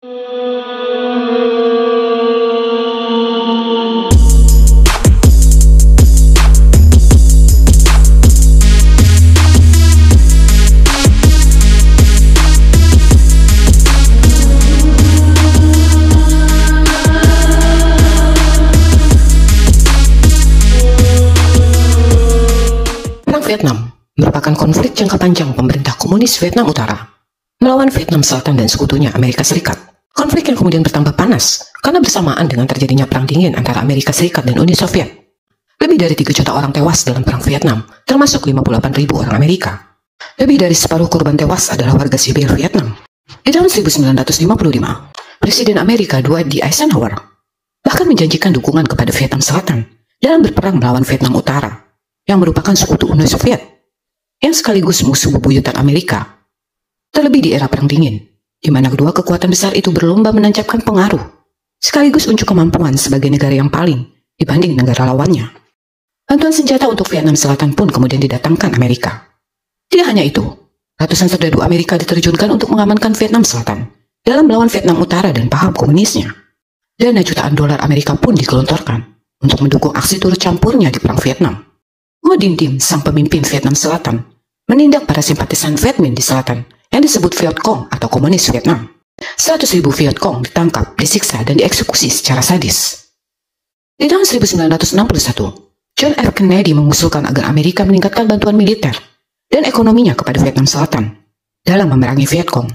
Vietnam merupakan konflik jangka panjang pemerintah komunis Vietnam Utara melawan Vietnam Selatan dan sekutunya Amerika Serikat. Konflik yang kemudian bertambah panas karena bersamaan dengan terjadinya Perang Dingin antara Amerika Serikat dan Uni Soviet. Lebih dari 3 juta orang tewas dalam Perang Vietnam, termasuk 58.000 orang Amerika. Lebih dari separuh korban tewas adalah warga sipil Vietnam. Di tahun 1955, Presiden Amerika Dwight D. Eisenhower bahkan menjanjikan dukungan kepada Vietnam Selatan dalam berperang melawan Vietnam Utara, yang merupakan sekutu Uni Soviet, yang sekaligus musuh bebuyutan Amerika. Terlebih di era Perang Dingin, di mana kedua kekuatan besar itu berlomba menancapkan pengaruh, sekaligus unjuk kemampuan sebagai negara yang paling dibanding negara lawannya. Bantuan senjata untuk Vietnam Selatan pun kemudian didatangkan Amerika. Tidak hanya itu, ratusan serdadu Amerika diterjunkan untuk mengamankan Vietnam Selatan dalam melawan Vietnam Utara dan paham komunisnya. Dana jutaan dolar Amerika pun digelontorkan untuk mendukung aksi turut campurnya di Perang Vietnam. Ngo Dinh Diem, sang pemimpin Vietnam Selatan, menindak para simpatisan Viet Minh di selatan yang disebut Viet Cong atau komunis Vietnam. 100.000 Viet Cong ditangkap, disiksa, dan dieksekusi secara sadis. Di tahun 1961, John F. Kennedy mengusulkan agar Amerika meningkatkan bantuan militer dan ekonominya kepada Vietnam Selatan dalam memerangi Viet Cong.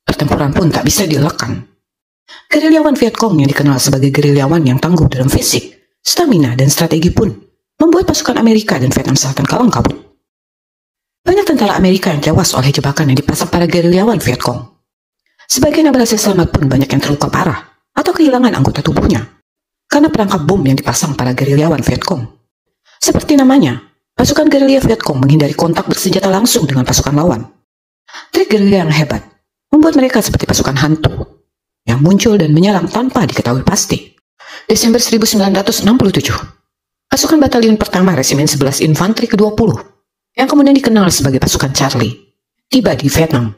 Pertempuran pun tak bisa dielakkan. Gerilyawan Viet Cong yang dikenal sebagai gerilyawan yang tangguh dalam fisik, stamina, dan strategi pun membuat pasukan Amerika dan Vietnam Selatan kalang kabut. Banyak tentara Amerika yang tewas oleh jebakan yang dipasang para gerilyawan Viet Cong. Sebagian yang berhasil selamat pun banyak yang terluka parah atau kehilangan anggota tubuhnya karena perangkap bom yang dipasang para gerilyawan Viet Cong. Seperti namanya, pasukan gerilya Viet Cong menghindari kontak bersenjata langsung dengan pasukan lawan. Trik gerilya yang hebat membuat mereka seperti pasukan hantu yang muncul dan menyerang tanpa diketahui pasti. Desember 1967, pasukan batalion pertama Resimen 11 Infanteri ke-20, yang kemudian dikenal sebagai pasukan Charlie, tiba di Vietnam,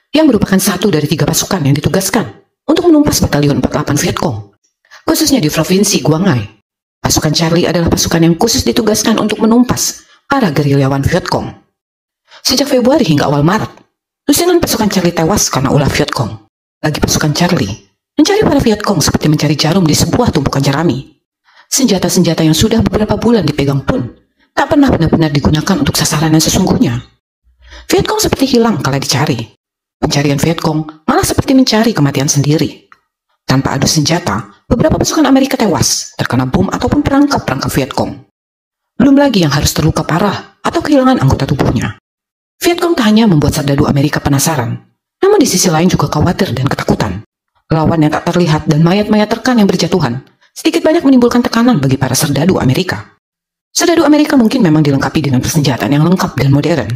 yang merupakan satu dari 3 pasukan yang ditugaskan untuk menumpas batalion 48 Viet Cong, khususnya di Provinsi Quang Ngai. Pasukan Charlie adalah pasukan yang khusus ditugaskan untuk menumpas para gerilyawan Viet Cong. Sejak Februari hingga awal Maret, lusinan pasukan Charlie tewas karena ulah Viet Cong. Lagi pasukan Charlie mencari para Viet Cong seperti mencari jarum di sebuah tumpukan jerami. Senjata-senjata yang sudah beberapa bulan dipegang pun tak pernah benar-benar digunakan untuk sasaran yang sesungguhnya. Viet Cong seperti hilang kala dicari. Pencarian Viet Cong malah seperti mencari kematian sendiri. Tanpa adu senjata, beberapa pasukan Amerika tewas terkena bom ataupun perangkap-perangkap Viet Cong. Belum lagi yang harus terluka parah atau kehilangan anggota tubuhnya. Viet Cong tak hanya membuat serdadu Amerika penasaran, namun di sisi lain juga khawatir dan ketakutan. Lawan yang tak terlihat dan mayat-mayat rekan yang berjatuhan sedikit banyak menimbulkan tekanan bagi para serdadu Amerika. Serdadu Amerika mungkin memang dilengkapi dengan persenjataan yang lengkap dan modern.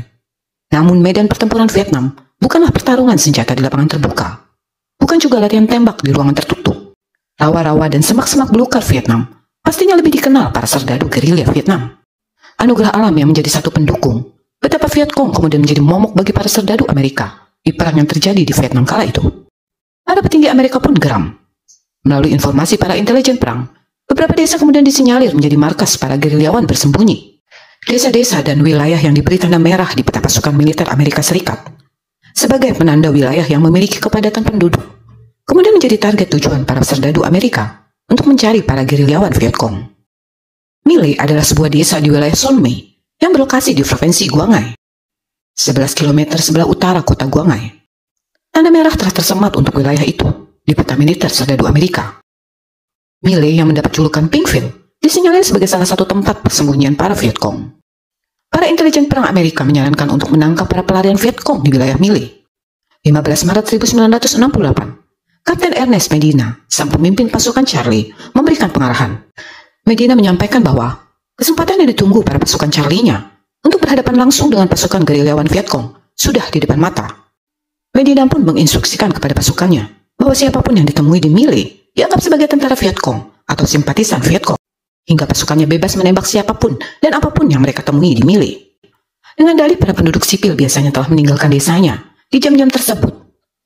Namun medan pertempuran Vietnam bukanlah pertarungan senjata di lapangan terbuka. Bukan juga latihan tembak di ruangan tertutup. Rawa-rawa dan semak-semak belukar Vietnam pastinya lebih dikenal para serdadu gerilya Vietnam. Anugerah alam yang menjadi satu pendukung betapa Viet Cong kemudian menjadi momok bagi para serdadu Amerika di perang yang terjadi di Vietnam kala itu. Para petinggi Amerika pun geram. Melalui informasi para intelijen perang, beberapa desa kemudian disinyalir menjadi markas para gerilyawan bersembunyi. Desa-desa dan wilayah yang diberi tanda merah di peta pasukan militer Amerika Serikat sebagai penanda wilayah yang memiliki kepadatan penduduk, kemudian menjadi target tujuan para serdadu Amerika untuk mencari para gerilyawan Viet Cong. My adalah sebuah desa di wilayah Son My yang berlokasi di Provinsi Quang Ngai, 11 km sebelah utara kota Quang Ngai. Tanda merah telah tersemat untuk wilayah itu di peta militer serdadu Amerika. My yang mendapat julukan Pinkville disinyalir sebagai salah satu tempat persembunyian para Viet Cong. Para intelijen perang Amerika menyarankan untuk menangkap para pelarian Viet Cong di wilayah My. 15 Maret 1968, Kapten Ernest Medina, sang pemimpin pasukan Charlie, memberikan pengarahan. Medina menyampaikan bahwa kesempatan yang ditunggu para pasukan Charlie-nya untuk berhadapan langsung dengan pasukan gerilyawan Viet Cong sudah di depan mata. Medina pun menginstruksikan kepada pasukannya bahwa siapapun yang ditemui di My dianggap sebagai tentara Viet Cong atau simpatisan Viet Cong, hingga pasukannya bebas menembak siapapun dan apapun yang mereka temui di My. Dengan dalih para penduduk sipil biasanya telah meninggalkan desanya di jam-jam tersebut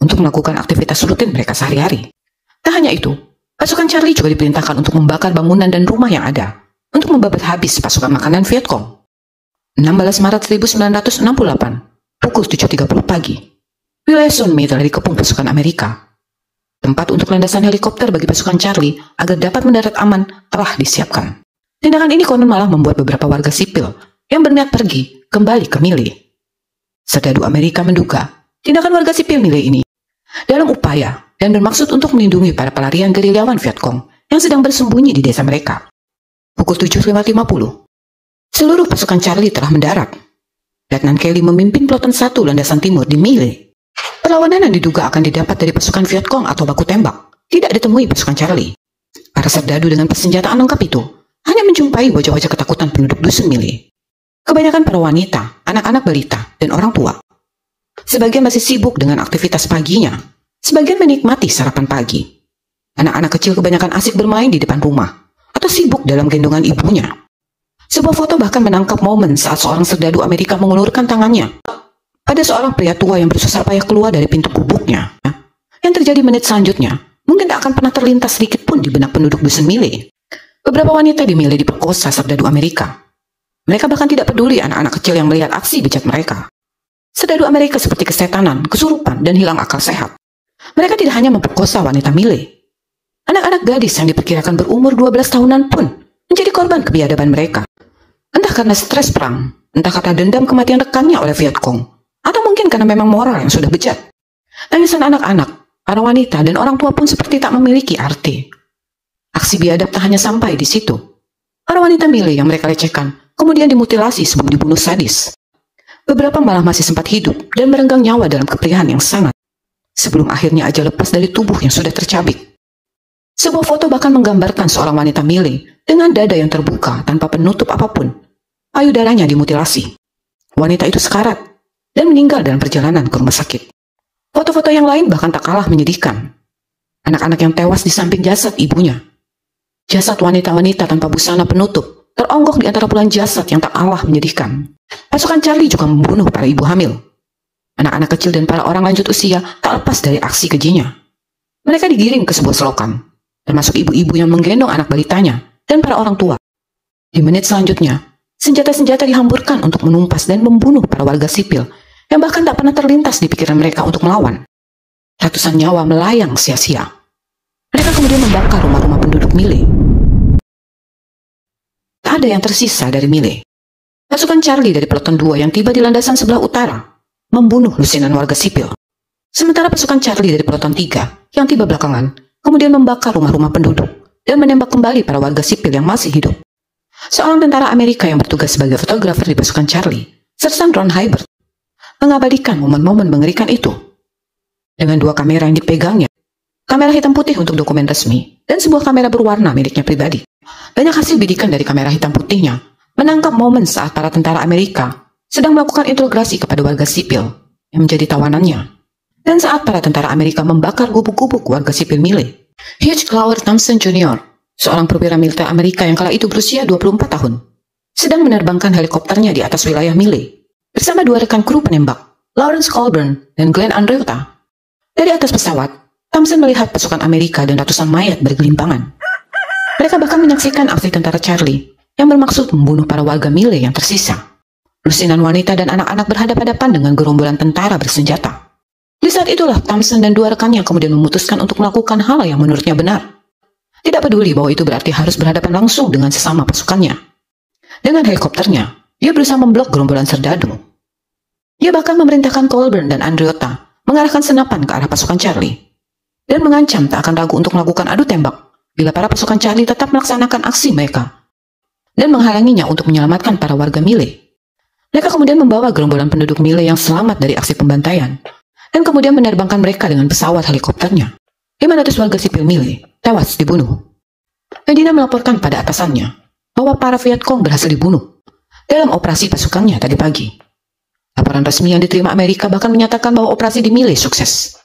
untuk melakukan aktivitas rutin mereka sehari-hari. Tak hanya itu, pasukan Charlie juga diperintahkan untuk membakar bangunan dan rumah yang ada untuk membabat habis pasukan makanan Vietcong. 16 Maret 1968, pukul 7.30 pagi, wilayah Sun Mi telah dikepung pasukan Amerika. Tempat untuk landasan helikopter bagi pasukan Charlie agar dapat mendarat aman telah disiapkan. Tindakan ini konon malah membuat beberapa warga sipil yang berniat pergi kembali ke Mile. Serdadu Amerika menduga tindakan warga sipil Mile ini dalam upaya dan bermaksud untuk melindungi para pelarian gerilyawan Vietcong yang sedang bersembunyi di desa mereka. Pukul 7.50, seluruh pasukan Charlie telah mendarat. Letnan Kelly memimpin peloton 1 landasan timur di Mile. Perlawanan yang diduga akan didapat dari pasukan Vietcong atau baku tembak tidak ditemui pasukan Charlie. Para serdadu dengan persenjataan lengkap itu hanya menjumpai wajah-wajah ketakutan penduduk dusun Mile. Kebanyakan para wanita, anak-anak balita, dan orang tua. Sebagian masih sibuk dengan aktivitas paginya. Sebagian menikmati sarapan pagi. Anak-anak kecil kebanyakan asik bermain di depan rumah atau sibuk dalam gendongan ibunya. Sebuah foto bahkan menangkap momen saat seorang serdadu Amerika mengulurkan tangannya pada seorang pria tua yang bersusah payah keluar dari pintu gubuknya. Yang terjadi menit selanjutnya mungkin tak akan pernah terlintas sedikit pun di benak penduduk dusun Mile. Beberapa wanita di Mile diperkosa serdadu Amerika. Mereka bahkan tidak peduli anak-anak kecil yang melihat aksi bejat mereka. Serdadu Amerika seperti kesetanan, kesurupan, dan hilang akal sehat. Mereka tidak hanya memperkosa wanita Mile. Anak-anak gadis yang diperkirakan berumur 12 tahunan pun menjadi korban kebiadaban mereka. Entah karena stres perang, entah karena dendam kematian rekannya oleh Vietcong, atau mungkin karena memang moral yang sudah bejat. Tangisan anak-anak, para wanita, dan orang tua pun seperti tak memiliki arti. Aksi biadab tak hanya sampai di situ. Para wanita Mile yang mereka lecehkan kemudian dimutilasi sebelum dibunuh sadis. Beberapa malah masih sempat hidup dan merenggang nyawa dalam keperihan yang sangat, sebelum akhirnya aja lepas dari tubuh yang sudah tercabik. Sebuah foto bahkan menggambarkan seorang wanita Mile dengan dada yang terbuka tanpa penutup apapun. Payudaranya dimutilasi. Wanita itu sekarat dan meninggal dalam perjalanan ke rumah sakit. Foto-foto yang lain bahkan tak kalah menyedihkan. Anak-anak yang tewas di samping jasad ibunya. Jasad wanita-wanita tanpa busana penutup teronggok di antara puluhan jasad yang tak kalah menyedihkan. Pasukan Charlie juga membunuh para ibu hamil. Anak-anak kecil dan para orang lanjut usia tak lepas dari aksi kejinya. Mereka digiring ke sebuah selokan, termasuk ibu-ibu yang menggendong anak balitanya dan para orang tua. Di menit selanjutnya, senjata-senjata dihamburkan untuk menumpas dan membunuh para warga sipil yang bahkan tak pernah terlintas di pikiran mereka untuk melawan. Ratusan nyawa melayang sia-sia. Mereka kemudian membakar rumah-rumah penduduk Mile. Tak ada yang tersisa dari Mile. Pasukan Charlie dari peloton 2 yang tiba di landasan sebelah utara membunuh lusinan warga sipil. Sementara pasukan Charlie dari peloton 3 yang tiba belakangan kemudian membakar rumah-rumah penduduk dan menembak kembali para warga sipil yang masih hidup. Seorang tentara Amerika yang bertugas sebagai fotografer di pasukan Charlie, Sersan Ron Hybert, mengabadikan momen-momen mengerikan itu. Dengan 2 kamera yang dipegangnya, kamera hitam putih untuk dokumen resmi, dan sebuah kamera berwarna miliknya pribadi. Banyak hasil bidikan dari kamera hitam putihnya menangkap momen saat para tentara Amerika sedang melakukan interogasi kepada warga sipil yang menjadi tawanannya. Dan saat para tentara Amerika membakar gubuk-gubuk warga sipil Mile, Hugh Clower Thompson Jr., seorang perwira militer Amerika yang kala itu berusia 24 tahun, sedang menerbangkan helikopternya di atas wilayah Mile bersama 2 rekan kru penembak, Lawrence Colburn dan Glenn Andreotta. Dari atas pesawat, Thompson melihat pasukan Amerika dan ratusan mayat bergelimpangan. Mereka bahkan menyaksikan aksi tentara Charlie yang bermaksud membunuh para warga Mile yang tersisa. Lusinan wanita dan anak-anak berhadapan-hadapan dengan gerombolan tentara bersenjata. Di saat itulah Thompson dan 2 rekannya kemudian memutuskan untuk melakukan hal yang menurutnya benar. Tidak peduli bahwa itu berarti harus berhadapan langsung dengan sesama pasukannya. Dengan helikopternya, dia berusaha memblok gerombolan serdadu. Dia bahkan memerintahkan Colburn dan Andreotta mengarahkan senapan ke arah pasukan Charlie dan mengancam tak akan ragu untuk melakukan adu tembak bila para pasukan Charlie tetap melaksanakan aksi mereka dan menghalanginya untuk menyelamatkan para warga Mile. Mereka kemudian membawa gerombolan penduduk Mile yang selamat dari aksi pembantaian dan kemudian menerbangkan mereka dengan pesawat helikopternya. 500 warga sipil Mile tewas dibunuh. Medina melaporkan pada atasannya bahwa para Vietcong berhasil dibunuh dalam operasi pasukannya tadi pagi. Laporan resmi yang diterima Amerika bahkan menyatakan bahwa operasi di Mile sukses.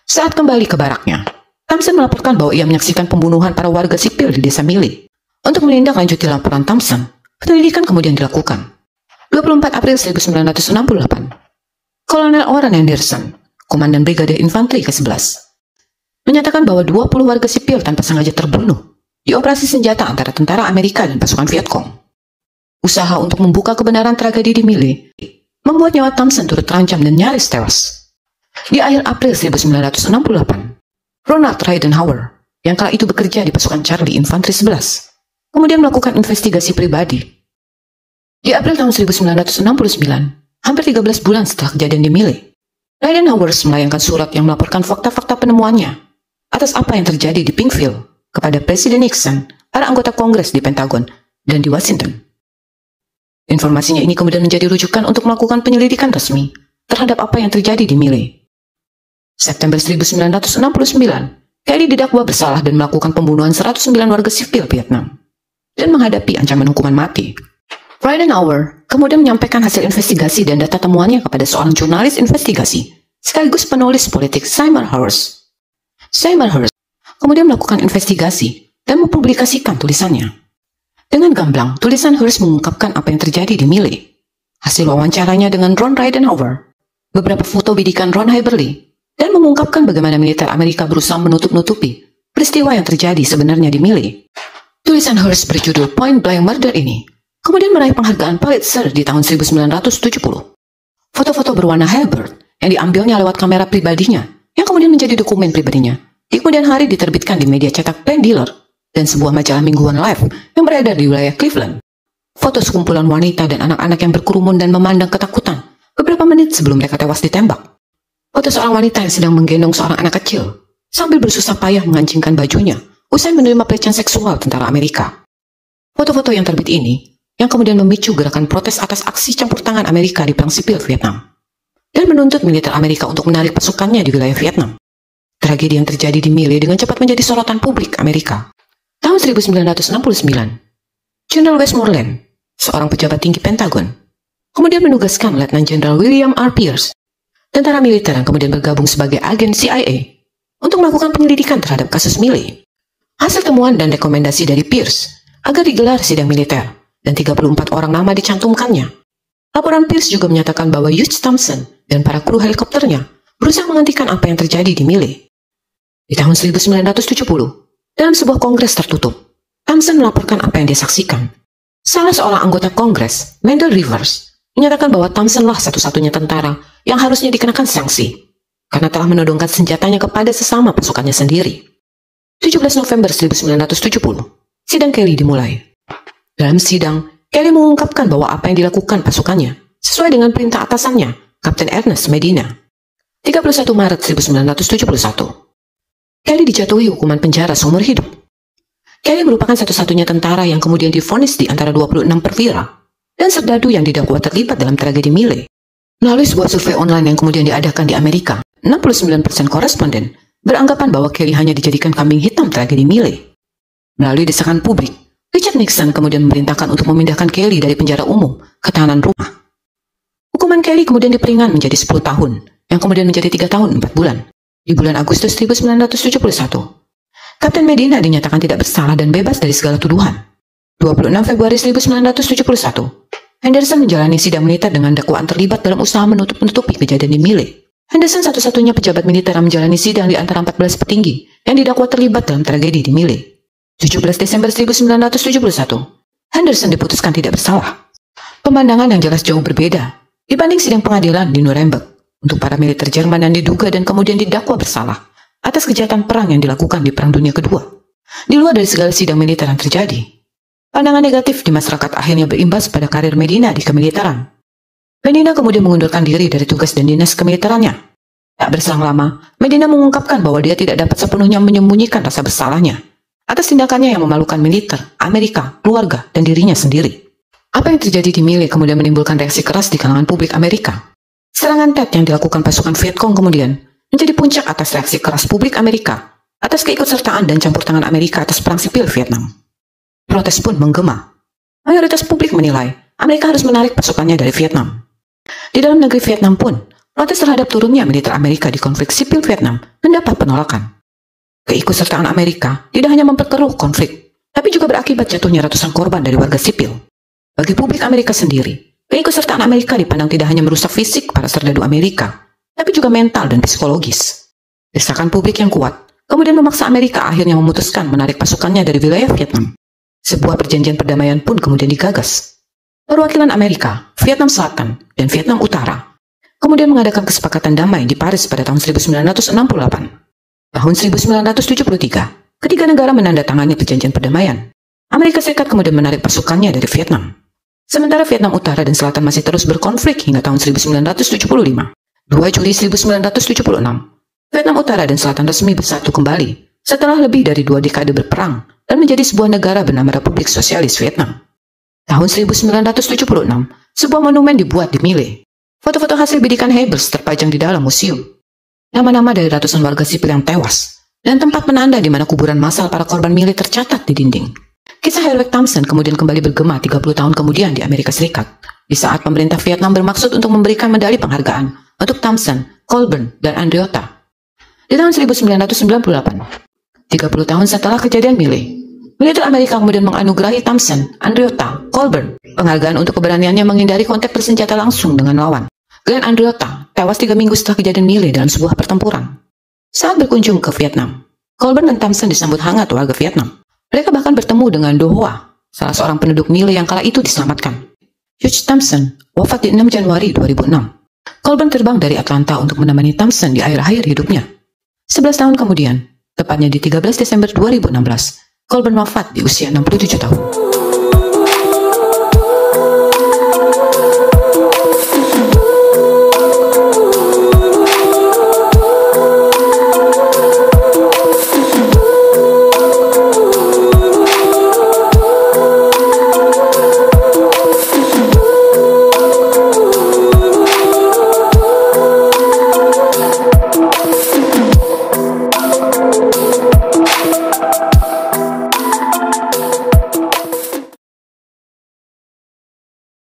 Saat kembali ke baraknya, Thompson melaporkan bahwa ia menyaksikan pembunuhan para warga sipil di desa Mile. Untuk menindaklanjuti laporan Thompson, penyelidikan kemudian dilakukan. 24 April 1968, Kolonel Orrin Anderson, Komandan Brigade Infanteri ke-11, menyatakan bahwa 20 warga sipil tanpa sengaja terbunuh di operasi senjata antara tentara Amerika dan pasukan Vietcong. Usaha untuk membuka kebenaran tragedi di Mille membuat nyawa Thompson turut terancam dan nyaris tewas. Di akhir April 1968, Ronald Ridenhour, yang kala itu bekerja di pasukan Charlie Infanteri 11, kemudian melakukan investigasi pribadi. Di April tahun 1969, hampir 13 bulan setelah kejadian di Mille, Ridenhour melayangkan surat yang melaporkan fakta-fakta penemuannya atas apa yang terjadi di Pinkville kepada Presiden Nixon, para anggota Kongres di Pentagon, dan di Washington. Informasinya ini kemudian menjadi rujukan untuk melakukan penyelidikan resmi terhadap apa yang terjadi di Mille. September 1969, Kelly didakwa bersalah dan melakukan pembunuhan 109 warga sipil Vietnam dan menghadapi ancaman hukuman mati. Ridenhour kemudian menyampaikan hasil investigasi dan data temuannya kepada seorang jurnalis investigasi sekaligus penulis politik Seymour Hersh. Seymour Hersh kemudian melakukan investigasi dan mempublikasikan tulisannya. Dengan gamblang, tulisan Hersh mengungkapkan apa yang terjadi di Mille, hasil wawancaranya dengan Ron Ridenhour, beberapa foto bidikan Ron Haberly, dan mengungkapkan bagaimana militer Amerika berusaha menutup-nutupi peristiwa yang terjadi sebenarnya di Mille. Tulisan Hersh berjudul Point Blank Murder ini kemudian meraih penghargaan Pulitzer di tahun 1970. Foto-foto berwarna Hilbert yang diambilnya lewat kamera pribadinya, yang kemudian menjadi dokumen pribadinya, di kemudian hari diterbitkan di media cetak Plain Dealer dan sebuah majalah mingguan Life yang beredar di wilayah Cleveland. Foto sekumpulan wanita dan anak-anak yang berkerumun dan memandang ketakutan beberapa menit sebelum mereka tewas ditembak. Foto seorang wanita yang sedang menggendong seorang anak kecil sambil bersusah payah mengancingkan bajunya usai menerima pelecehan seksual tentara Amerika. Foto-foto yang terbit ini yang kemudian memicu gerakan protes atas aksi campur tangan Amerika di Perang Sipil Vietnam dan menuntut militer Amerika untuk menarik pasukannya di wilayah Vietnam. Tragedi yang terjadi di Mille dengan cepat menjadi sorotan publik Amerika. Tahun 1969, General Westmoreland, seorang pejabat tinggi Pentagon, kemudian menugaskan Letnan Jenderal William R. Pierce, tentara militer yang kemudian bergabung sebagai agen CIA, untuk melakukan penyelidikan terhadap kasus Mille. Hasil temuan dan rekomendasi dari Pierce agar digelar sidang militer, dan 34 orang nama dicantumkannya. Laporan Pierce juga menyatakan bahwa Hugh Thompson dan para kru helikopternya berusaha menghentikan apa yang terjadi di Mille. Di tahun 1970, dalam sebuah kongres tertutup, Thompson melaporkan apa yang dia saksikan. Salah seorang anggota kongres, Mendel Rivers, menyatakan bahwa Thompsonlah satu-satunya tentara yang harusnya dikenakan sanksi, karena telah menodongkan senjatanya kepada sesama pasukannya sendiri. 17 November 1970, sidang Kelly dimulai. Dalam sidang, Kelly mengungkapkan bahwa apa yang dilakukan pasukannya sesuai dengan perintah atasannya, Kapten Ernest Medina. 31 Maret 1971, Kelly dijatuhi hukuman penjara seumur hidup. Kelly merupakan satu-satunya tentara yang kemudian divonis di antara 26 perwira dan serdadu yang didakwa terlibat dalam tragedi Mille. Melalui sebuah survei online yang kemudian diadakan di Amerika, 69% koresponden beranggapan bahwa Kelly hanya dijadikan kambing hitam tragedi Mille. Melalui desakan publik, Richard Nixon kemudian memerintahkan untuk memindahkan Kelly dari penjara umum ke tahanan rumah. Hukuman Kelly kemudian diperingan menjadi 10 tahun, yang kemudian menjadi 3 tahun 4 bulan. Di bulan Agustus 1971, Kapten Medina dinyatakan tidak bersalah dan bebas dari segala tuduhan. 26 Februari 1971, Henderson menjalani sidang militer dengan dakwaan terlibat dalam usaha menutup-nutupi kejadian di Mille. Henderson satu-satunya pejabat militer yang menjalani sidang di antara 14 petinggi yang didakwa terlibat dalam tragedi di Mille. 17 Desember 1971, Henderson diputuskan tidak bersalah. Pemandangan yang jelas jauh berbeda dibanding sidang pengadilan di Nuremberg untuk para militer Jerman yang diduga dan kemudian didakwa bersalah atas kejahatan perang yang dilakukan di Perang Dunia Kedua. Di luar dari segala sidang militer yang terjadi, pandangan negatif di masyarakat akhirnya berimbas pada karir Medina di kemiliteran. Medina kemudian mengundurkan diri dari tugas dan dinas kemiliterannya. Tak berselang lama, Medina mengungkapkan bahwa dia tidak dapat sepenuhnya menyembunyikan rasa bersalahnya atas tindakannya yang memalukan militer, Amerika, keluarga, dan dirinya sendiri. Apa yang terjadi di Mille kemudian menimbulkan reaksi keras di kalangan publik Amerika. Serangan Tet yang dilakukan pasukan Vietcong kemudian menjadi puncak atas reaksi keras publik Amerika atas keikutsertaan dan campur tangan Amerika atas Perang Sipil Vietnam. Protes pun menggema. Mayoritas publik menilai Amerika harus menarik pasukannya dari Vietnam. Di dalam negeri Vietnam pun, protes terhadap turunnya militer Amerika di konflik sipil Vietnam mendapat penolakan. Keikutsertaan Amerika tidak hanya memperkeruh konflik, tapi juga berakibat jatuhnya ratusan korban dari warga sipil. Bagi publik Amerika sendiri, keikutsertaan Amerika dipandang tidak hanya merusak fisik para serdadu Amerika, tapi juga mental dan psikologis. Desakan publik yang kuat kemudian memaksa Amerika akhirnya memutuskan menarik pasukannya dari wilayah Vietnam. Sebuah perjanjian perdamaian pun kemudian digagas. Perwakilan Amerika, Vietnam Selatan, dan Vietnam Utara kemudian mengadakan kesepakatan damai di Paris pada tahun 1968. Tahun 1973, ketiga negara menandatangani perjanjian perdamaian. Amerika Serikat kemudian menarik pasukannya dari Vietnam. Sementara Vietnam Utara dan Selatan masih terus berkonflik hingga tahun 1975. 2 Juli 1976, Vietnam Utara dan Selatan resmi bersatu kembali setelah lebih dari 2 dekade berperang dan menjadi sebuah negara bernama Republik Sosialis Vietnam. Tahun 1976, sebuah monumen dibuat di Mile. Foto-foto hasil bidikan Haybers terpajang di dalam museum. Nama-nama dari ratusan warga sipil yang tewas dan tempat penanda di mana kuburan massal para korban Mile tercatat di dinding. Kisah Hedwig Thompson kemudian kembali bergema 30 tahun kemudian di Amerika Serikat, di saat pemerintah Vietnam bermaksud untuk memberikan medali penghargaan untuk Thompson, Colburn, dan Andreotta. Di tahun 1998, 30 tahun setelah kejadian Mile, militer Amerika kemudian menganugerahi Thompson, Andreotta, Colburn penghargaan untuk keberaniannya menghindari kontak bersenjata langsung dengan lawan. Glenn Andreotta tewas 3 minggu setelah kejadian Mile dalam sebuah pertempuran. Saat berkunjung ke Vietnam, Colburn dan Thompson disambut hangat warga Vietnam. Mereka bahkan bertemu dengan Do Hoa, salah seorang penduduk Mile yang kala itu diselamatkan. Hugh Thompson wafat di 6 Januari 2006. Colburn terbang dari Atlanta untuk menemani Thompson di akhir-akhir hidupnya. 11 tahun kemudian, tepatnya di 13 Desember 2016, Colburn wafat di usia 67 tahun.